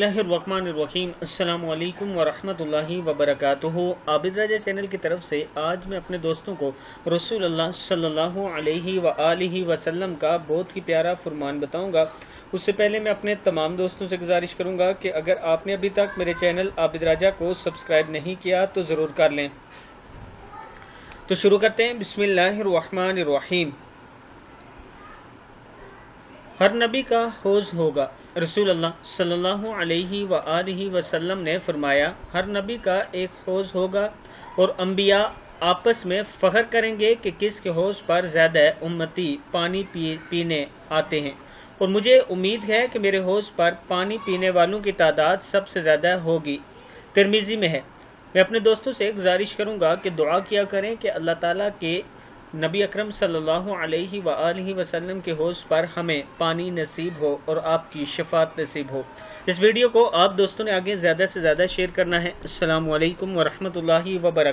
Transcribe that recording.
बिस्मिल्लाहिर्रहमानिर्रहीम। अस्सलाम वालेकुम वरहमतुल्लाहि वबरकातुहू। आबिद राजा चैनल की तरफ से आज मैं अपने दोस्तों को रसूलुल्लाह सल्लल्लाहु अलैहि व आलिहि वसल्लम का बहुत ही प्यारा फरमान बताऊंगा। उससे पहले मैं अपने तमाम दोस्तों से गुजारिश करूंगा कि अगर आपने अभी तक मेरे चैनल आबिद राजा को सब्सक्राइब नहीं किया तो ज़रूर कर लें। तो शुरू करते हैं। बिस्मिल्लाहिर्रहमानिर्रहीम। हर नबी का हौज़ होगा। रसूलुल्लाह सल्लल्लाहु अलैहि व आलिहि वसल्लम ने फरमाया, हर नबी का एक हौज़ होगा और अंबिया आपस में फ़ख्र करेंगे कि किसके हौज़ पर ज़्यादा उम्मती पानी पीने आते हैं, और मुझे उम्मीद है कि मेरे हौज़ पर पानी पीने वालों की तादाद सबसे ज़्यादा होगी। तिरमिज़ी में है। मैं अपने दोस्तों से गुजारिश करूँगा कि दुआ किया करें कि अल्लाह ताला के नबी अकरम सल्लल्लाहु अलैहि व आलिहि वसल्लम के हौज़ पर हमें पानी नसीब हो और आपकी शफाअत नसीब हो। इस वीडियो को आप दोस्तों ने आगे ज़्यादा से ज़्यादा शेयर करना है। अस्सलामु अलैकुम व रहमतुल्लाहि व बरकातुहू।